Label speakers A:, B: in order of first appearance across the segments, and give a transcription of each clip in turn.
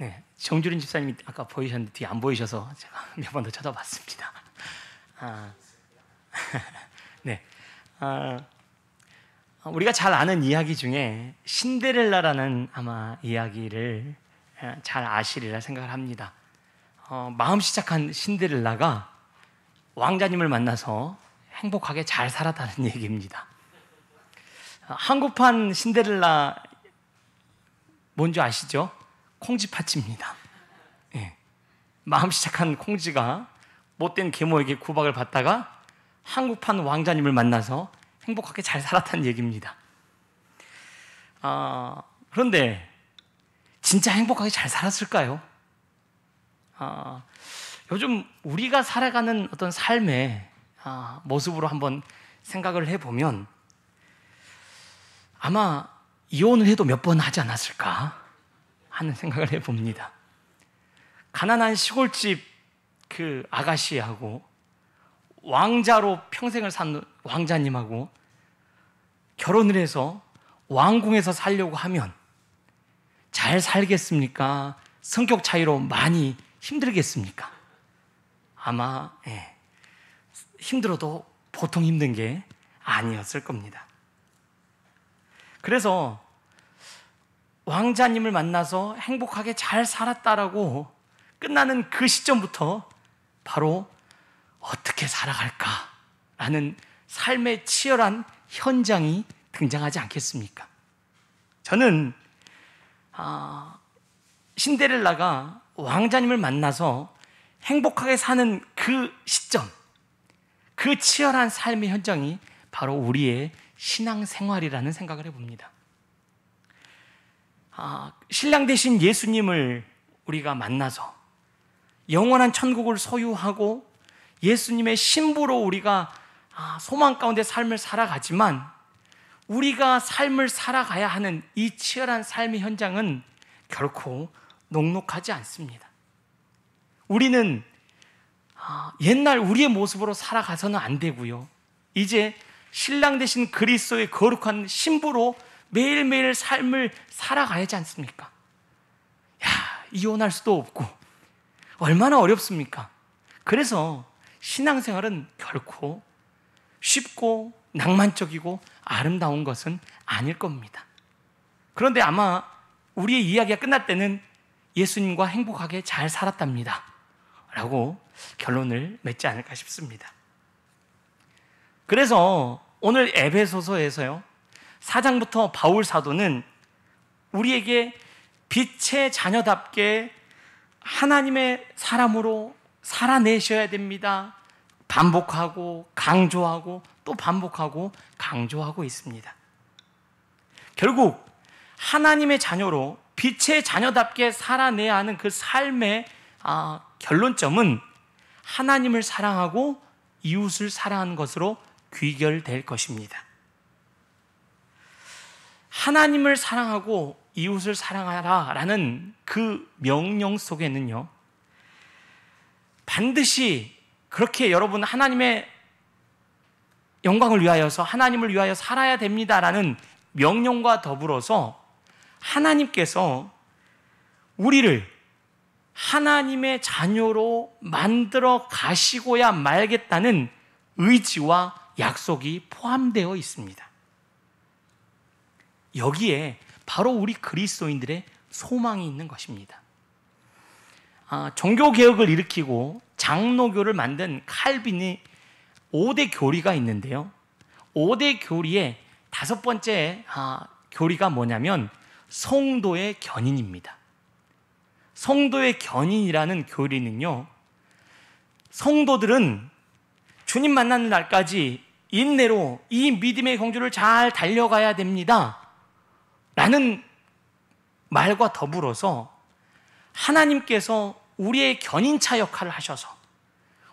A: 네, 정주린 집사님이 아까 보이셨는데 뒤에 안 보이셔서 제가 몇 번 더 쳐다봤습니다. 네, 우리가 잘 아는 이야기 중에 신데렐라라는 아마 이야기를 잘 아시리라 생각을 합니다. 마음 시작한 신데렐라가 왕자님을 만나서 행복하게 잘 살았다는 얘기입니다. 한국판 신데렐라 뭔지 아시죠? 콩쥐팥쥐입니다. 예. 마음 시작한 콩쥐가 못된 계모에게 구박을 받다가 한국판 왕자님을 만나서 행복하게 잘 살았다는 얘기입니다. 그런데 진짜 행복하게 잘 살았을까요? 요즘 우리가 살아가는 어떤 삶의 모습으로 한번 생각을 해보면 아마 이혼을 해도 몇 번 하지 않았을까 하는 생각을 해봅니다. 가난한 시골집 그 아가씨하고 왕자로 평생을 산 왕자님하고 결혼을 해서 왕궁에서 살려고 하면 잘 살겠습니까? 성격 차이로 많이 힘들겠습니까? 아마 힘들어도 보통 힘든 게 아니었을 겁니다. 그래서 왕자님을 만나서 행복하게 잘 살았다라고 끝나는 그 시점부터 바로 어떻게 살아갈까라는 삶의 치열한 현장이 등장하지 않겠습니까? 저는 신데렐라가 왕자님을 만나서 행복하게 사는 그 시점, 그 치열한 삶의 현장이 바로 우리의 신앙생활이라는 생각을 해봅니다. 신랑 되신 예수님을 우리가 만나서 영원한 천국을 소유하고 예수님의 신부로 우리가 소망 가운데 삶을 살아가지만 우리가 삶을 살아가야 하는 이 치열한 삶의 현장은 결코 녹록하지 않습니다. 우리는 옛날 우리의 모습으로 살아가서는 안 되고요. 이제 신랑 되신 그리스도의 거룩한 신부로 매일매일 삶을 살아가야지 않습니까? 이혼할 수도 없고 얼마나 어렵습니까? 그래서 신앙생활은 결코 쉽고 낭만적이고 아름다운 것은 아닐 겁니다. 그런데 아마 우리의 이야기가 끝날 때는 예수님과 행복하게 잘 살았답니다 라고 결론을 맺지 않을까 싶습니다. 그래서 오늘 에베소서에서요 4장부터 바울 사도는 우리에게 빛의 자녀답게 하나님의 사람으로 살아내셔야 됩니다. 반복하고 강조하고 또 반복하고 강조하고 있습니다. 결국 하나님의 자녀로 빛의 자녀답게 살아내야 하는 그 삶의 결론점은 하나님을 사랑하고 이웃을 사랑하는 것으로 귀결될 것입니다. 하나님을 사랑하고 이웃을 사랑하라 라는 그 명령 속에는요 반드시 그렇게 여러분 하나님의 영광을 위하여서 하나님을 위하여 살아야 됩니다라는 명령과 더불어서 하나님께서 우리를 하나님의 자녀로 만들어 가시고야 말겠다는 의지와 약속이 포함되어 있습니다. 여기에 바로 우리 그리스도인들의 소망이 있는 것입니다. 종교개혁을 일으키고 장로교를 만든 칼빈이 5대 교리가 있는데요. 5대 교리의 5번째 교리가 뭐냐면 성도의 견인입니다. 성도의 견인이라는 교리는요, 성도들은 주님 만나는 날까지 인내로 이 믿음의 경주를 잘 달려가야 됩니다 라는 말과 더불어서 하나님께서 우리의 견인차 역할을 하셔서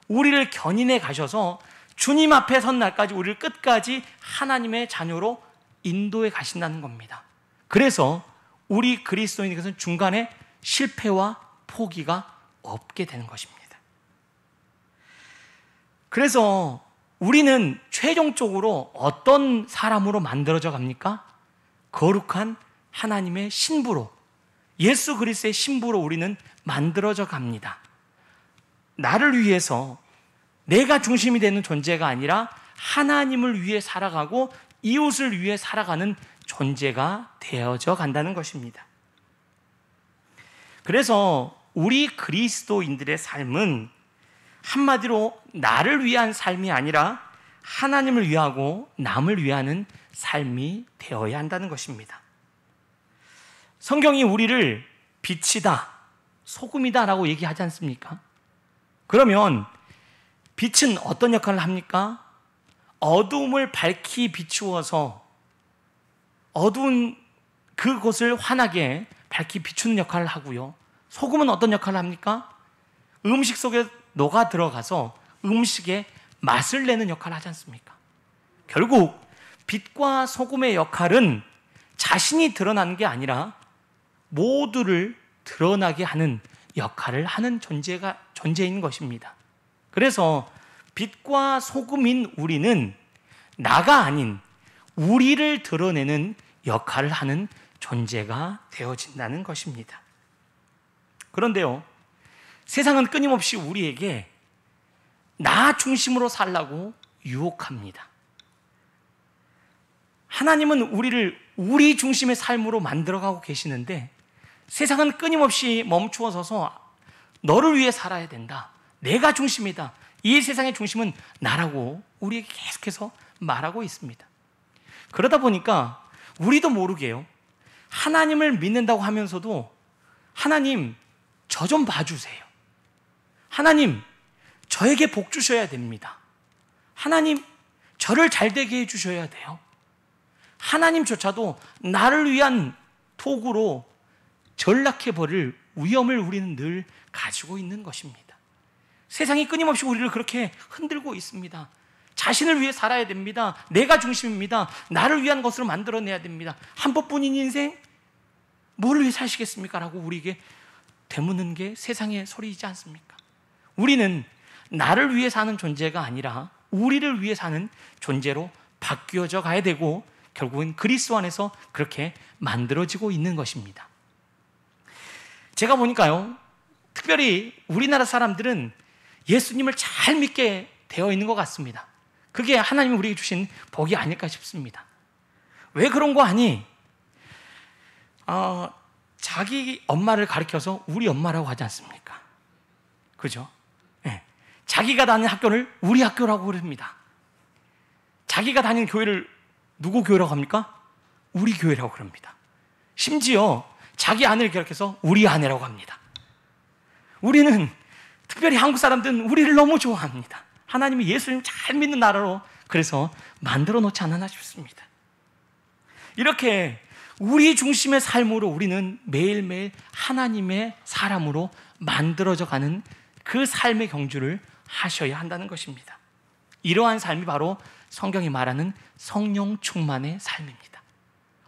A: 우리를 견인해 가셔서 주님 앞에 선 날까지 우리를 끝까지 하나님의 자녀로 인도해 가신다는 겁니다. 그래서 우리 그리스도인에게서는 중간에 실패와 포기가 없게 되는 것입니다. 그래서 우리는 최종적으로 어떤 사람으로 만들어져 갑니까? 거룩한 하나님의 신부로 예수 그리스도의 신부로 우리는 만들어져 갑니다. 나를 위해서 내가 중심이 되는 존재가 아니라 하나님을 위해 살아가고 이웃을 위해 살아가는 존재가 되어져 간다는 것입니다. 그래서 우리 그리스도인들의 삶은 한마디로 나를 위한 삶이 아니라 하나님을 위하고 남을 위하는 삶이 되어야 한다는 것입니다. 성경이 우리를 빛이다, 소금이다 라고 얘기하지 않습니까? 그러면 빛은 어떤 역할을 합니까? 어두움을 밝히 비추어서 어두운 그곳을 환하게 밝히 비추는 역할을 하고요. 소금은 어떤 역할을 합니까? 음식 속에 녹아 들어가서 음식에 맛을 내는 역할을 하지 않습니까? 결국 빛과 소금의 역할은 자신이 드러나는 게 아니라 모두를 드러나게 하는 역할을 하는 존재인 것입니다. 그래서 빛과 소금인 우리는 나가 아닌 우리를 드러내는 역할을 하는 존재가 되어진다는 것입니다. 그런데요, 세상은 끊임없이 우리에게 나 중심으로 살라고 유혹합니다. 하나님은 우리를 우리 중심의 삶으로 만들어가고 계시는데 세상은 끊임없이 멈추어 서서 너를 위해 살아야 된다, 내가 중심이다, 이 세상의 중심은 나라고 우리에게 계속해서 말하고 있습니다. 그러다 보니까 우리도 모르게요, 하나님을 믿는다고 하면서도 하나님 저 좀 봐주세요, 하나님 저에게 복 주셔야 됩니다, 하나님 저를 잘되게 해주셔야 돼요, 하나님조차도 나를 위한 도구로 전락해버릴 위험을 우리는 늘 가지고 있는 것입니다. 세상이 끊임없이 우리를 그렇게 흔들고 있습니다. 자신을 위해 살아야 됩니다, 내가 중심입니다, 나를 위한 것으로 만들어내야 됩니다, 한 번뿐인 인생 뭘 위해 사시겠습니까? 라고 우리에게 되묻는 게 세상의 소리이지 않습니까? 우리는 나를 위해 사는 존재가 아니라 우리를 위해 사는 존재로 바뀌어져 가야 되고 결국은 그리스도 안에서 그렇게 만들어지고 있는 것입니다. 제가 보니까요, 특별히 우리나라 사람들은 예수님을 잘 믿게 되어 있는 것 같습니다. 그게 하나님이 우리에게 주신 복이 아닐까 싶습니다. 왜 그런 거 아니? 자기 엄마를 가리켜서 우리 엄마라고 하지 않습니까? 그죠? 네. 자기가 다니는 학교를 우리 학교라고 그럽니다. 자기가 다니는 교회를 누구 교회라고 합니까? 우리 교회라고 그럽니다. 심지어 자기 아내를 기억해서 우리 아내라고 합니다. 우리는 특별히 한국 사람들은 우리를 너무 좋아합니다. 하나님이 예수님 잘 믿는 나라로 그래서 만들어 놓지 않았나 싶습니다. 이렇게 우리 중심의 삶으로 우리는 매일매일 하나님의 사람으로 만들어져 가는 그 삶의 경주를 하셔야 한다는 것입니다. 이러한 삶이 바로 성경이 말하는 성령 충만의 삶입니다.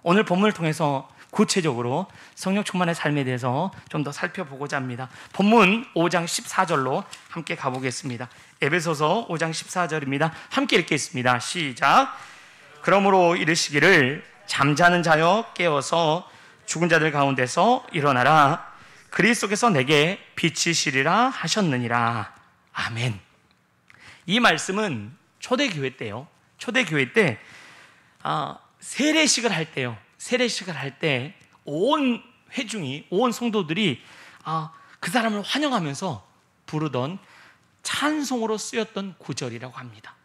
A: 오늘 본문을 통해서 구체적으로 성령 충만의 삶에 대해서 좀 더 살펴보고자 합니다. 본문 5장 14절로 함께 가보겠습니다. 에베소서 5장 14절입니다. 함께 읽겠습니다. 시작. 그러므로 이르시기를 잠자는 자여 깨어서 죽은 자들 가운데서 일어나라. 그리스도께서 내게 빛이시리라 하셨느니라. 아멘. 이 말씀은 초대교회 때요. 초대교회 때 세례식을 할 때요. 세례식을 할 때 온 회중이, 온 성도들이 그 사람을 환영하면서 부르던 찬송으로 쓰였던 구절이라고 합니다.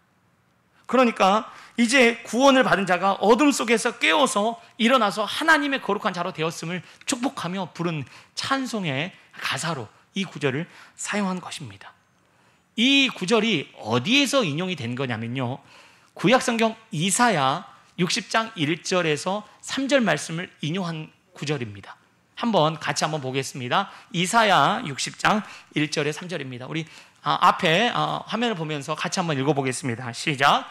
A: 그러니까 이제 구원을 받은 자가 어둠 속에서 깨어서 일어나서 하나님의 거룩한 자로 되었음을 축복하며 부른 찬송의 가사로 이 구절을 사용한 것입니다. 이 구절이 어디에서 인용이 된 거냐면요, 구약성경 이사야 60장 1절에서 3절 말씀을 인용한 구절입니다. 같이 한번 보겠습니다. 이사야 60장 1절에 3절입니다. 우리 앞에 화면을 보면서 같이 한번 읽어보겠습니다. 시작.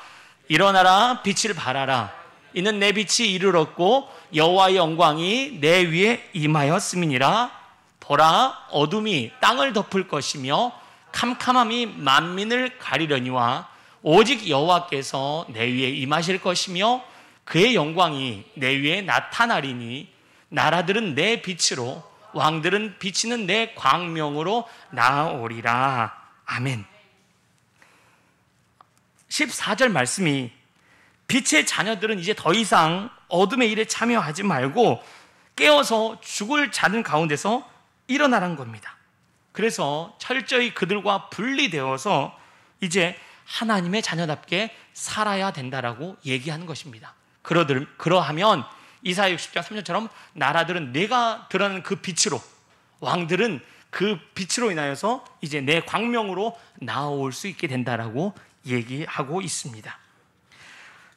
A: 일어나라, 빛을 발하라. 이는 내 빛이 이르렀고 여호와의 영광이 내 위에 임하였음이니라. 보라, 어둠이 땅을 덮을 것이며 캄캄함이 만민을 가리려니와 오직 여호와께서 내 위에 임하실 것이며 그의 영광이 내 위에 나타나리니 나라들은 내 빛으로 왕들은 비치는 내 광명으로 나아오리라. 아멘. 14절 말씀이 빛의 자녀들은 이제 더 이상 어둠의 일에 참여하지 말고 깨어서 죽을 자는 가운데서 일어나라는 겁니다. 그래서 철저히 그들과 분리되어서 이제 하나님의 자녀답게 살아야 된다라고 얘기하는 것입니다. 그러하면 이사야 60장 3절처럼 나라들은 내가 드러나는 그 빛으로, 왕들은 그 빛으로 인하여서 이제 내 광명으로 나아올 수 있게 된다라고 얘기하고 있습니다.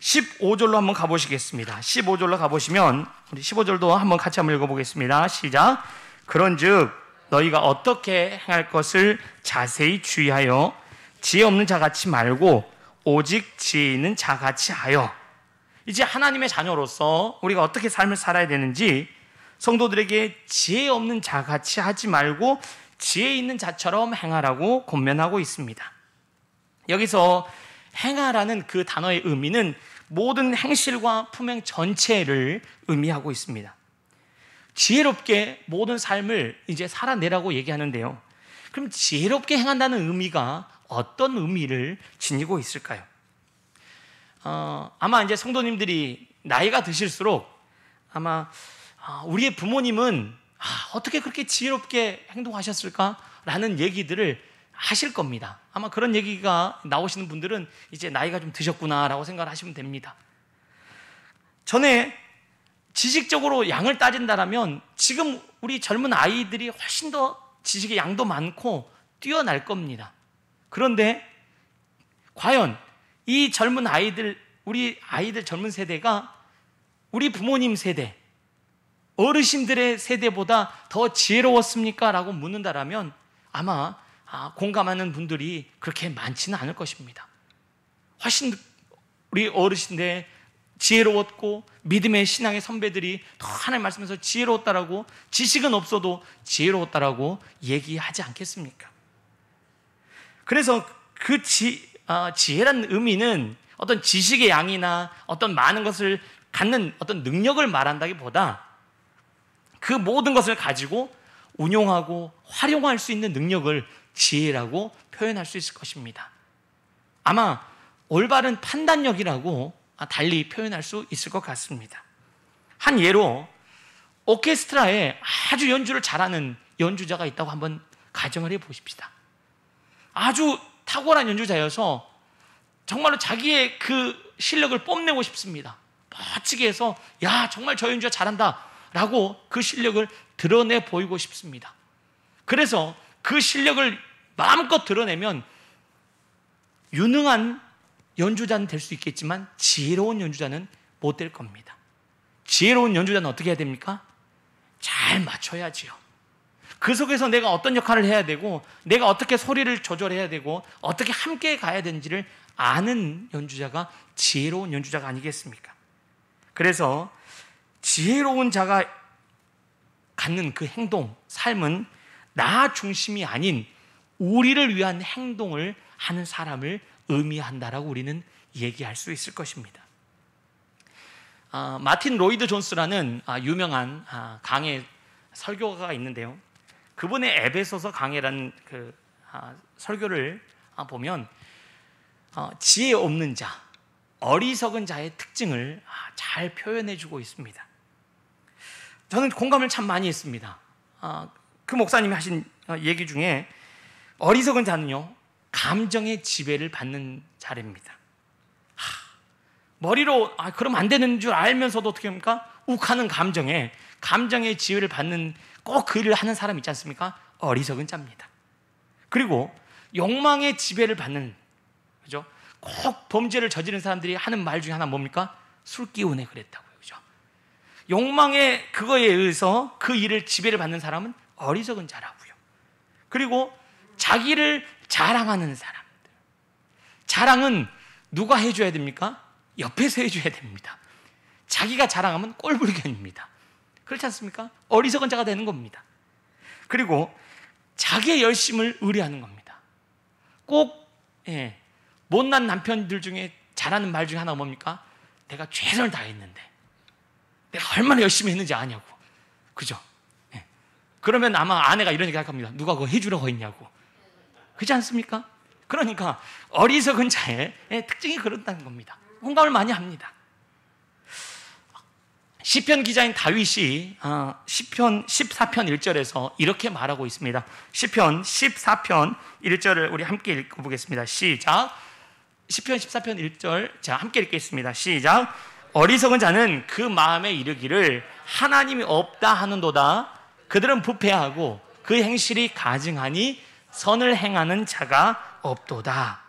A: 15절로 한번 가보시겠습니다. 15절로 가보시면 우리 15절도 한번 같이 한번 읽어보겠습니다. 시작. 그런즉 너희가 어떻게 행할 것을 자세히 주의하여 지혜 없는 자같이 말고 오직 지혜 있는 자같이 하여. 이제 하나님의 자녀로서 우리가 어떻게 삶을 살아야 되는지 성도들에게 지혜 없는 자같이 하지 말고 지혜 있는 자처럼 행하라고 권면하고 있습니다. 여기서 행하라는 그 단어의 의미는 모든 행실과 품행 전체를 의미하고 있습니다. 지혜롭게 모든 삶을 이제 살아내라고 얘기하는데요. 그럼 지혜롭게 행한다는 의미가 어떤 의미를 지니고 있을까요? 아마 이제 성도님들이 나이가 드실수록 아마 우리의 부모님은 어떻게 그렇게 지혜롭게 행동하셨을까라는 얘기들을 하실 겁니다. 아마 그런 얘기가 나오시는 분들은 이제 나이가 좀 드셨구나라고 생각을 하시면 됩니다. 전에 지식적으로 양을 따진다라면 지금 우리 젊은 아이들이 훨씬 더 지식의 양도 많고 뛰어날 겁니다. 그런데 과연 이 젊은 아이들, 우리 아이들 젊은 세대가 우리 부모님 세대, 어르신들의 세대보다 더 지혜로웠습니까? 라고 묻는다라면 아마 공감하는 분들이 그렇게 많지는 않을 것입니다. 훨씬 우리 어르신들 지혜로웠고 믿음의 신앙의 선배들이 더 하나님 말씀에서 지혜로웠다라고, 지식은 없어도 지혜로웠다라고 얘기하지 않겠습니까? 그래서 그 지혜라는 의미는 어떤 지식의 양이나 어떤 많은 것을 갖는 어떤 능력을 말한다기보다 그 모든 것을 가지고 운용하고 활용할 수 있는 능력을 지혜라고 표현할 수 있을 것입니다. 아마 올바른 판단력이라고 달리 표현할 수 있을 것 같습니다. 한 예로 오케스트라에 아주 연주를 잘하는 연주자가 있다고 한번 가정을 해보십시다. 아주 탁월한 연주자여서 정말로 자기의 그 실력을 뽐내고 싶습니다. 멋지게 해서 야, 정말 저 연주자 잘한다 라고 그 실력을 드러내 보이고 싶습니다. 그래서 그 실력을 마음껏 드러내면 유능한 연주자는 될 수 있겠지만 지혜로운 연주자는 못 될 겁니다. 지혜로운 연주자는 어떻게 해야 됩니까? 잘 맞춰야지요. 그 속에서 내가 어떤 역할을 해야 되고 내가 어떻게 소리를 조절해야 되고 어떻게 함께 가야 되는지를 아는 연주자가 지혜로운 연주자가 아니겠습니까? 그래서 지혜로운 자가 갖는 그 행동, 삶은 나 중심이 아닌 우리를 위한 행동을 하는 사람을 의미한다라고 우리는 얘기할 수 있을 것입니다. 마틴 로이드 존스라는 유명한 강해 설교가가 있는데요. 그분의 에베소서 강해라는 그 설교를 보면 지혜 없는 자, 어리석은 자의 특징을 잘 표현해주고 있습니다. 저는 공감을 참 많이 했습니다. 그 목사님이 하신 얘기 중에 어리석은 자는요, 감정의 지배를 받는 자랍니다. 머리로 그럼 안 되는 줄 알면서도 어떻게 합니까? 욱하는 감정의 지배를 받는 꼭 그 일을 하는 사람 있지 않습니까? 어리석은 자입니다. 그리고 욕망의 지배를 받는, 그죠? 꼭 범죄를 저지른 사람들이 하는 말 중에 하나 뭡니까? 술 기운에 그랬다고요, 그죠? 욕망의 그거에 의해서 그 일을 지배를 받는 사람은 어리석은 자라고요. 그리고 자기를 자랑하는 사람들, 자랑은 누가 해줘야 됩니까? 옆에서 해줘야 됩니다. 자기가 자랑하면 꼴불견입니다. 그렇지 않습니까? 어리석은 자가 되는 겁니다. 그리고 자기의 열심을 의뢰하는 겁니다. 꼭 못난 남편들 중에 잘하는 말 중에 하나 뭡니까? 내가 최선을 다했는데 내가 얼마나 열심히 했는지 아냐고, 그죠? 그러면 아마 아내가 이런 얘기 할 겁니다. 누가 그거 해주라고 했냐고. 그렇지 않습니까? 그러니까 어리석은 자의 특징이 그렇다는 겁니다. 공감을 많이 합니다. 시편 기자인 다윗이 시편 14편 1절에서 이렇게 말하고 있습니다. 시편 14편 1절을 우리 함께 읽어보겠습니다. 시작. 시편 14편 1절, 자 함께 읽겠습니다. 시작. 어리석은 자는 그 마음에 이르기를 하나님이 없다 하는도다. 그들은 부패하고 그 행실이 가증하니 선을 행하는 자가 없도다.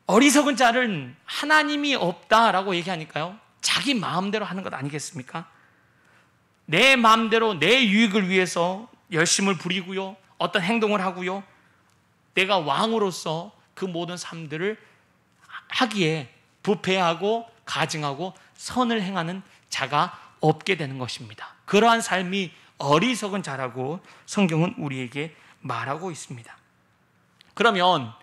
A: 어리석은 자는 하나님이 없다라고 얘기하니까요, 자기 마음대로 하는 것 아니겠습니까? 내 마음대로 내 유익을 위해서 열심을 부리고요, 어떤 행동을 하고요, 내가 왕으로서 그 모든 삶들을 하기에 부패하고 가증하고 선을 행하는 자가 없게 되는 것입니다. 그러한 삶이 어리석은 자라고 성경은 우리에게 말하고 있습니다. 그러면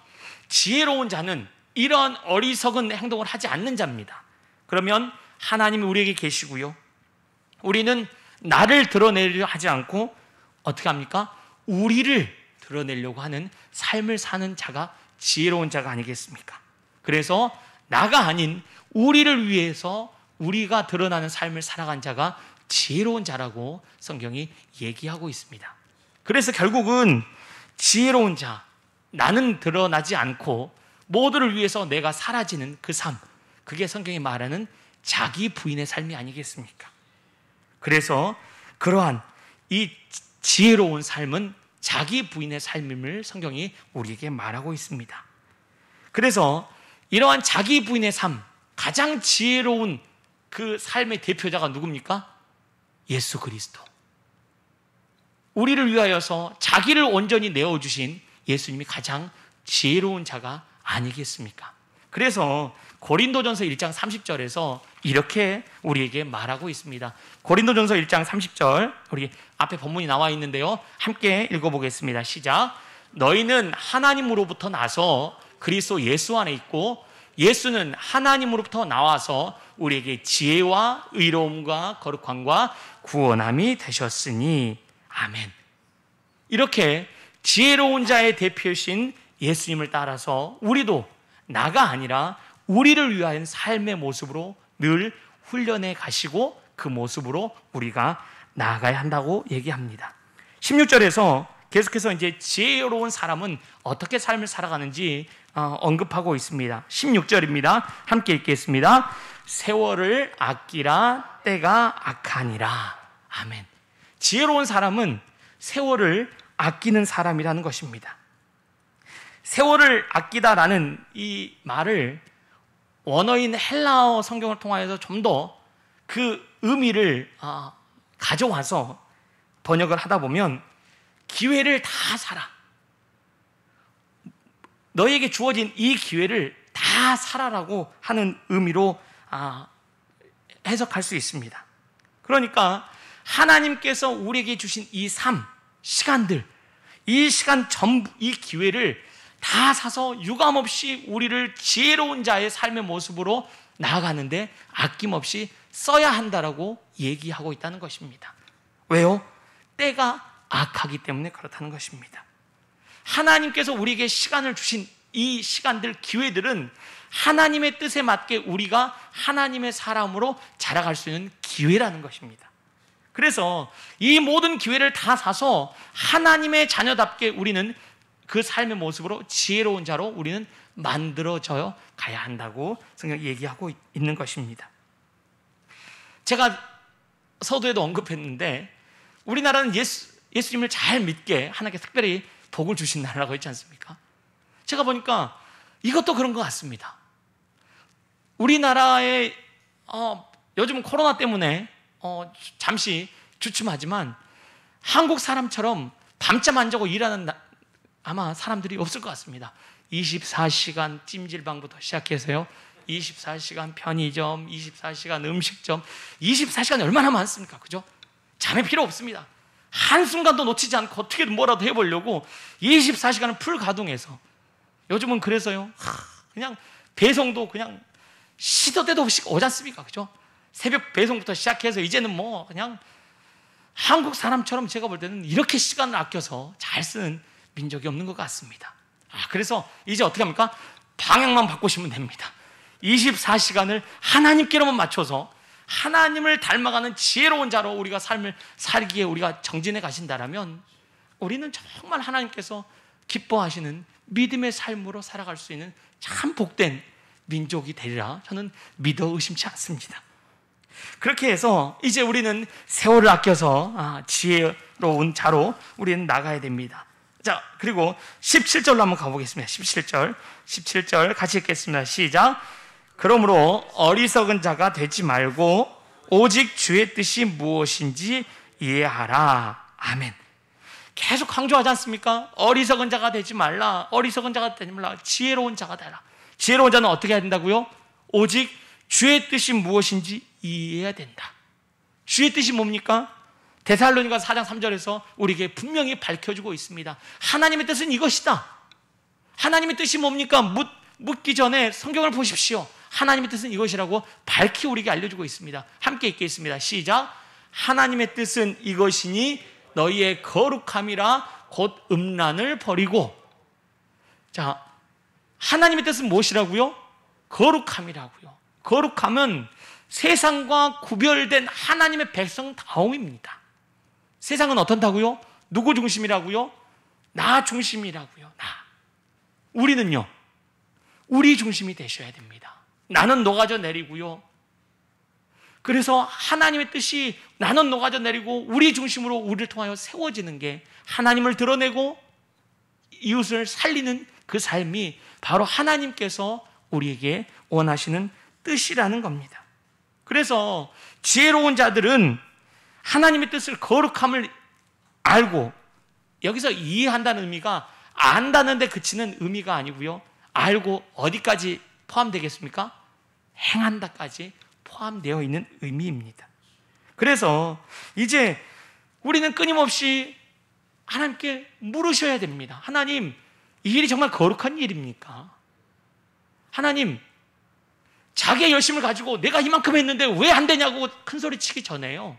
A: 지혜로운 자는 이런 어리석은 행동을 하지 않는 자입니다. 그러면 하나님이 우리에게 계시고요, 우리는 나를 드러내려 하지 않고 어떻게 합니까? 우리를 드러내려고 하는 삶을 사는 자가 지혜로운 자가 아니겠습니까? 그래서 나가 아닌 우리를 위해서 우리가 드러나는 삶을 살아간 자가 지혜로운 자라고 성경이 얘기하고 있습니다. 그래서 결국은 지혜로운 자, 나는 드러나지 않고 모두를 위해서 내가 사라지는 그 삶, 그게 성경이 말하는 자기 부인의 삶이 아니겠습니까? 그래서 그러한 이 지혜로운 삶은 자기 부인의 삶임을 성경이 우리에게 말하고 있습니다. 그래서 이러한 자기 부인의 삶, 가장 지혜로운 그 삶의 대표자가 누굽니까? 예수 그리스도. 우리를 위하여서 자기를 온전히 내어주신 예수님이 가장 지혜로운 자가 아니겠습니까? 그래서 고린도전서 1장 30절에서 이렇게 우리에게 말하고 있습니다. 고린도전서 1장 30절, 우리 앞에 본문이 나와 있는데요, 함께 읽어보겠습니다. 시작. 너희는 하나님으로부터 나서 그리스도 예수 안에 있고 예수는 하나님으로부터 나와서 우리에게 지혜와 의로움과 거룩함과 구원함이 되셨으니 아멘. 이렇게 지혜로운 자의 대표이신 예수님을 따라서 우리도 나가 아니라 우리를 위한 삶의 모습으로 늘 훈련해 가시고 그 모습으로 우리가 나아가야 한다고 얘기합니다. 16절에서 계속해서 이제 지혜로운 사람은 어떻게 삶을 살아가는지 언급하고 있습니다. 16절입니다. 함께 읽겠습니다. 세월을 아끼라 때가 악하니라. 아멘. 지혜로운 사람은 세월을 아끼는 사람이라는 것입니다. 세월을 아끼다라는 이 말을 원어인 헬라어 성경을 통하여서 좀 더 그 의미를 가져와서 번역을 하다 보면 기회를 다 살아. 너에게 주어진 이 기회를 다 살아라고 하는 의미로 해석할 수 있습니다. 그러니까 하나님께서 우리에게 주신 이 삶, 시간들, 이 시간 전부, 이 기회를 다 사서 유감없이 우리를 지혜로운 자의 삶의 모습으로 나아가는데 아낌없이 써야 한다라고 얘기하고 있다는 것입니다. 왜요? 때가 악하기 때문에 그렇다는 것입니다. 하나님께서 우리에게 시간을 주신 이 시간들, 기회들은 하나님의 뜻에 맞게 우리가 하나님의 사람으로 자라갈 수 있는 기회라는 것입니다. 그래서 이 모든 기회를 다 사서 하나님의 자녀답게 우리는 그 삶의 모습으로 지혜로운 자로 우리는 만들어져 가야 한다고 성경이 얘기하고 있는 것입니다. 제가 서두에도 언급했는데 우리나라는 예수님을 잘 믿게 하나님께 특별히 복을 주신 나라라고 했지 않습니까? 제가 보니까 이것도 그런 것 같습니다. 우리나라에 요즘은 코로나 때문에 잠시 주춤하지만 한국 사람처럼 밤잠 안 자고 일하는 아마 사람들이 없을 것 같습니다. 24시간 찜질방부터 시작해서요, 24시간 편의점, 24시간 음식점, 24시간이 얼마나 많습니까? 그죠? 잠에 필요 없습니다. 한순간도 놓치지 않고 어떻게든 뭐라도 해보려고 24시간을 풀 가동해서 요즘은 그래서요, 그냥 배송도 그냥 시도 때도 없이 오지 않습니까? 그죠? 새벽 배송부터 시작해서 이제는 뭐 그냥 한국 사람처럼 제가 볼 때는 이렇게 시간을 아껴서 잘 쓰는 민족이 없는 것 같습니다. 그래서 이제 어떻게 합니까? 방향만 바꾸시면 됩니다. 24시간을 하나님께로만 맞춰서 하나님을 닮아가는 지혜로운 자로 우리가 삶을 살기에 우리가 정진해 가신다라면 우리는 정말 하나님께서 기뻐하시는 믿음의 삶으로 살아갈 수 있는 참 복된 민족이 되리라 저는 믿어 의심치 않습니다. 그렇게 해서 이제 우리는 세월을 아껴서 지혜로운 자로 우리는 나가야 됩니다. 자, 그리고 17절로 한번 가보겠습니다. 17절 같이 읽겠습니다. 시작. 그러므로 어리석은 자가 되지 말고 오직 주의 뜻이 무엇인지 이해하라. 아멘. 계속 강조하지 않습니까? 어리석은 자가 되지 말라. 어리석은 자가 되지 말라. 지혜로운 자가 되라. 지혜로운 자는 어떻게 해야 된다고요? 오직 주의 뜻이 무엇인지 이해해야 된다. 주의 뜻이 뭡니까? 데살로니가 4장 3절에서 우리에게 분명히 밝혀주고 있습니다. 하나님의 뜻은 이것이다. 하나님의 뜻이 뭡니까? 묻기 전에 성경을 보십시오. 하나님의 뜻은 이것이라고 밝히 우리에게 알려주고 있습니다. 함께 읽겠습니다. 시작. 하나님의 뜻은 이것이니 너희의 거룩함이라 곧 음란을 버리고. 자, 하나님의 뜻은 무엇이라고요? 거룩함이라고요. 거룩함은 세상과 구별된 하나님의 백성다움입니다. 세상은 어떻다고요? 누구 중심이라고요? 나 중심이라고요. 나. 우리는요, 우리 중심이 되셔야 됩니다. 나는 녹아져 내리고요. 그래서 하나님의 뜻이 나는 녹아져 내리고 우리 중심으로 우리를 통하여 세워지는 게 하나님을 드러내고 이웃을 살리는 그 삶이 바로 하나님께서 우리에게 원하시는 뜻이라는 겁니다. 그래서 지혜로운 자들은 하나님의 뜻을 거룩함을 알고, 여기서 이해한다는 의미가 안다는 데 그치는 의미가 아니고요, 알고 어디까지 포함되겠습니까? 행한다까지 포함되어 있는 의미입니다. 그래서 이제 우리는 끊임없이 하나님께 물으셔야 됩니다. 하나님, 이 일이 정말 거룩한 일입니까? 하나님, 자기의 열심을 가지고 내가 이만큼 했는데 왜 안 되냐고 큰 소리 치기 전에요.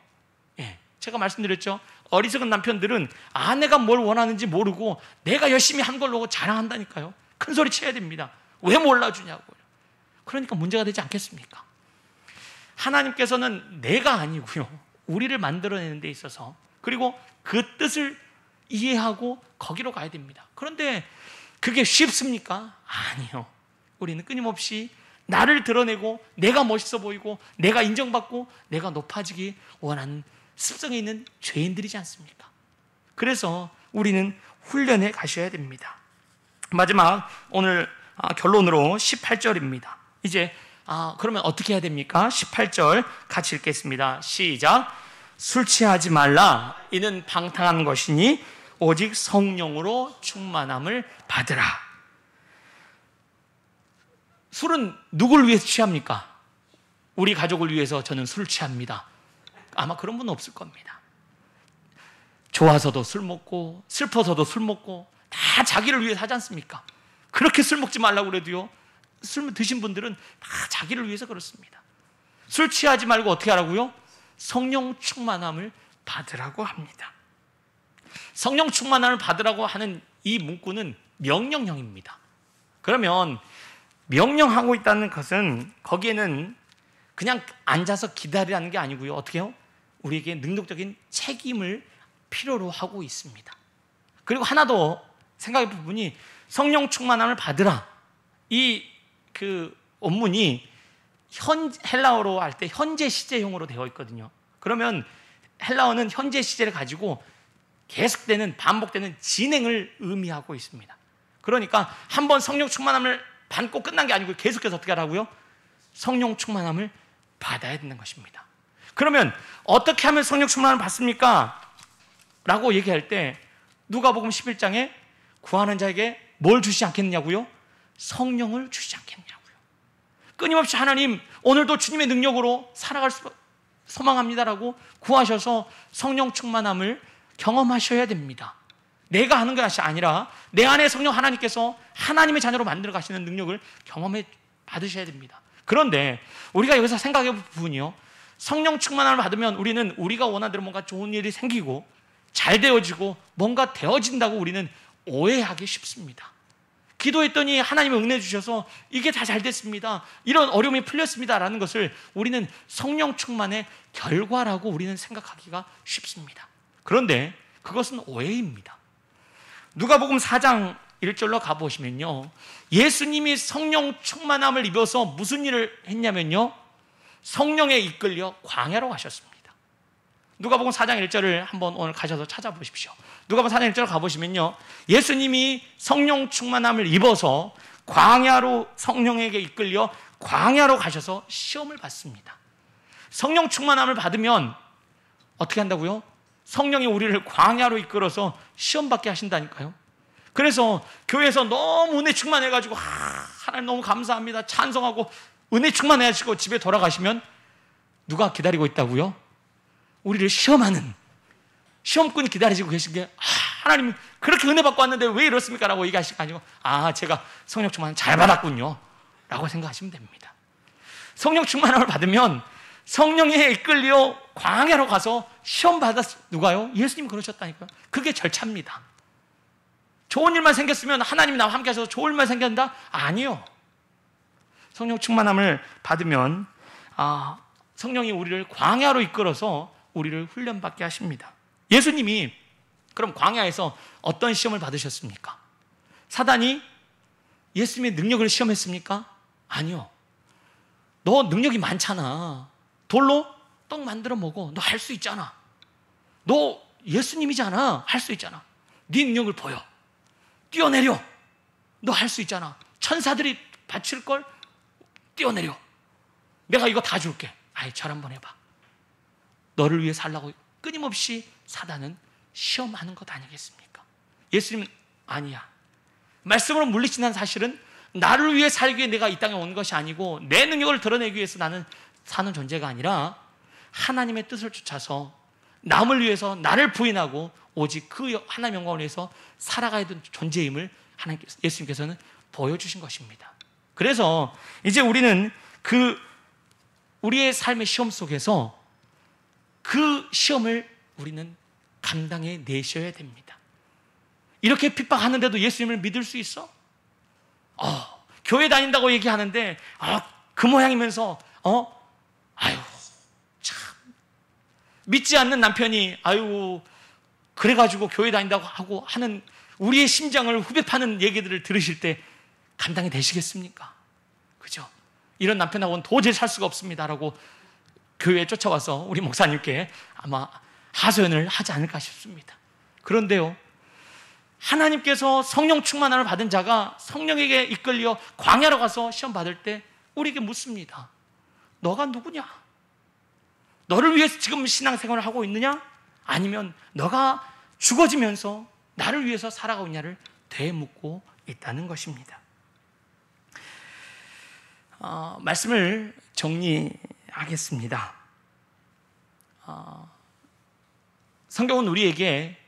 A: 제가 말씀드렸죠. 어리석은 남편들은 아내가 뭘 원하는지 모르고 내가 열심히 한 걸로 자랑한다니까요. 큰 소리 쳐야 됩니다. 왜 몰라주냐고요. 그러니까 문제가 되지 않겠습니까? 하나님께서는 내가 아니고요, 우리를 만들어내는 데 있어서, 그리고 그 뜻을 이해하고 거기로 가야 됩니다. 그런데 그게 쉽습니까? 아니요. 우리는 끊임없이 나를 드러내고 내가 멋있어 보이고 내가 인정받고 내가 높아지기 원하는 습성에 있는 죄인들이지 않습니까? 그래서 우리는 훈련해 가셔야 됩니다. 마지막 오늘 결론으로 18절입니다. 이제 그러면 어떻게 해야 됩니까? 18절 같이 읽겠습니다. 시작. 술 취하지 말라. 이는 방탕한 것이니 오직 성령으로 충만함을 받으라. 술은 누굴 위해서 취합니까? 우리 가족을 위해서 저는 술을 취합니다. 아마 그런 분은 없을 겁니다. 좋아서도 술 먹고 슬퍼서도 술 먹고 다 자기를 위해서 하지 않습니까? 그렇게 술 먹지 말라고 그래도요, 술 드신 분들은 다 자기를 위해서 그렇습니다. 술 취하지 말고 어떻게 하라고요? 성령 충만함을 받으라고 합니다. 성령 충만함을 받으라고 하는 이 문구는 명령형입니다. 그러면 명령하고 있다는 것은 거기에는 그냥 앉아서 기다리라는 게 아니고요, 어떻게 해요? 우리에게 능력적인 책임을 필요로 하고 있습니다. 그리고 하나 더 생각해 볼 부분이, 성령 충만함을 받으라, 이 원문이 헬라어로 할 때 현재 시제형으로 되어 있거든요. 그러면 헬라어는 현재 시제를 가지고 계속되는 반복되는 진행을 의미하고 있습니다. 그러니까 한번 성령 충만함을 받고 끝난 게 아니고 계속해서 어떻게 하라고요? 성령 충만함을 받아야 되는 것입니다. 그러면 어떻게 하면 성령 충만함을 받습니까? 라고 얘기할 때 누가복음 11장에 구하는 자에게 뭘 주시지 않겠느냐고요? 성령을 주시지 않겠느냐고요. 끊임없이 하나님, 오늘도 주님의 능력으로 살아갈 수 소망합니다라고 구하셔서 성령 충만함을 경험하셔야 됩니다. 내가 하는 것이 아니라 내 안에 성령 하나님께서 하나님의 자녀로 만들어 가시는 능력을 경험해 받으셔야 됩니다. 그런데 우리가 여기서 생각해 볼 부분이요, 성령 충만함을 받으면 우리는 우리가 원하는 대로 뭔가 좋은 일이 생기고 잘 되어지고 뭔가 되어진다고 우리는 오해하기 쉽습니다. 기도했더니 하나님이 응해 주셔서 이게 다 잘 됐습니다, 이런 어려움이 풀렸습니다 라는 것을 우리는 성령 충만의 결과라고 우리는 생각하기가 쉽습니다. 그런데 그것은 오해입니다. 누가복음 4장 1절로 가보시면요, 예수님이 성령 충만함을 입어서 무슨 일을 했냐면요, 성령에 이끌려 광야로 가셨습니다. 누가복음 4장 1절을 한번 오늘 가셔서 찾아보십시오. 누가복음 4장 1절 가보시면요, 예수님이 성령 충만함을 입어서 광야로, 성령에게 이끌려 광야로 가셔서 시험을 받습니다. 성령 충만함을 받으면 어떻게 한다고요? 성령이 우리를 광야로 이끌어서 시험 받게 하신다니까요. 그래서 교회에서 너무 은혜 충만해가지고 하나님 너무 감사합니다 찬송하고 은혜 충만해가지고 집에 돌아가시면 누가 기다리고 있다고요? 우리를 시험하는 시험꾼이 기다리시고 계신 게, 하나님 그렇게 은혜 받고 왔는데 왜 이렇습니까? 라고 얘기하시고 아니고, 제가 성령 충만을 잘 받았군요 라고 생각하시면 됩니다. 성령 충만함을 받으면 성령에 이끌려 광야로 가서 시험 받았, 누가요? 예수님이 그러셨다니까요. 그게 절차입니다. 좋은 일만 생겼으면 하나님이 나와 함께 하셔서 좋은 일만 생겼다? 아니요. 성령 충만함을 받으면 성령이 우리를 광야로 이끌어서 우리를 훈련받게 하십니다. 예수님이 그럼 광야에서 어떤 시험을 받으셨습니까? 사단이 예수님의 능력을 시험했습니까? 아니요. 너 능력이 많잖아, 돌로 떡 만들어 먹어, 너 할 수 있잖아, 너 예수님이잖아, 할 수 있잖아, 네 능력을 보여, 뛰어내려, 너 할 수 있잖아, 천사들이 바칠걸, 뛰어내려, 내가 이거 다 줄게, 절 한번 해봐. 너를 위해 살라고 끊임없이 사단은 시험하는 것 아니겠습니까? 예수님은 아니야, 말씀으로 물리친다는 사실은 나를 위해 살기 위해 내가 이 땅에 온 것이 아니고 내 능력을 드러내기 위해서 나는 사는 존재가 아니라 하나님의 뜻을 쫓아서 남을 위해서 나를 부인하고 오직 그 하나님의 영광을 위해서 살아가야 되는 존재임을 예수님께서는 보여주신 것입니다. 그래서 이제 우리는 우리의 삶의 시험 속에서 그 시험을 우리는 감당해 내셔야 됩니다. 이렇게 핍박하는데도 예수님을 믿을 수 있어? 교회 다닌다고 얘기하는데 그 모양이면서 참 믿지 않는 남편이 그래가지고 교회 다닌다고 하고 하는 우리의 심장을 후벼 파는 얘기들을 들으실 때 감당이 되시겠습니까? 그죠? 이런 남편하고는 도저히 살 수가 없습니다라고 교회에 쫓아와서 우리 목사님께 아마 하소연을 하지 않을까 싶습니다. 그런데요, 하나님께서 성령 충만함을 받은 자가 성령에게 이끌려 광야로 가서 시험 받을 때 우리에게 묻습니다. 너가 누구냐? 너를 위해서 지금 신앙생활을 하고 있느냐? 아니면 너가 죽어지면서 나를 위해서 살아가고 있냐를 되묻고 있다는 것입니다. 말씀을 정리하겠습니다. 성경은 우리에게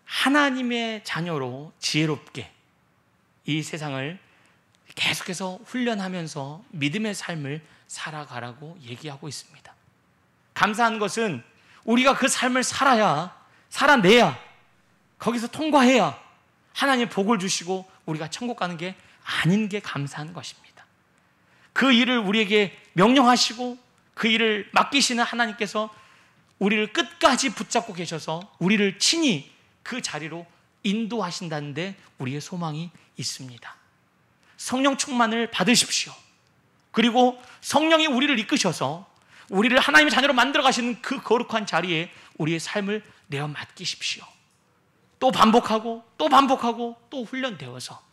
A: 하나님의 자녀로 지혜롭게 이 세상을 계속해서 훈련하면서 믿음의 삶을 살아가라고 얘기하고 있습니다. 감사한 것은 우리가 그 삶을 살아내야, 거기서 통과해야 하나님의 복을 주시고 우리가 천국 가는 게 아닌 게 감사한 것입니다. 그 일을 우리에게 명령하시고 그 일을 맡기시는 하나님께서 우리를 끝까지 붙잡고 계셔서 우리를 친히 그 자리로 인도하신다는데 우리의 소망이 있습니다. 성령 충만을 받으십시오. 그리고 성령이 우리를 이끄셔서 우리를 하나님의 자녀로 만들어 가시는 그 거룩한 자리에 우리의 삶을 내어 맡기십시오. 또 반복하고 또 훈련되어서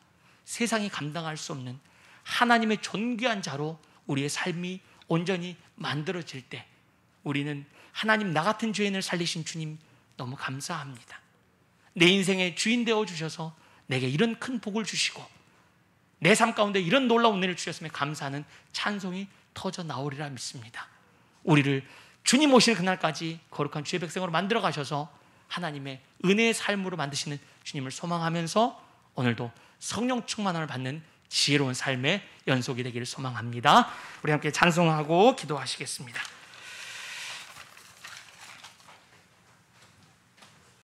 A: 세상이 감당할 수 없는 하나님의 존귀한 자로 우리의 삶이 온전히 만들어질 때 우리는 하나님 나 같은 죄인을 살리신 주님 너무 감사합니다. 내 인생의 주인 되어 주셔서 내게 이런 큰 복을 주시고 내 삶 가운데 이런 놀라운 은혜를 주셨음에 감사하는 찬송이 터져 나오리라 믿습니다. 우리를 주님 오시는 그날까지 거룩한 주의 백성으로 만들어 가셔서 하나님의 은혜의 삶으로 만드시는 주님을 소망하면서 오늘도 성령 충만함을 받는 지혜로운 삶의 연속이 되기를 소망합니다. 우리 함께 찬송하고 기도하시겠습니다.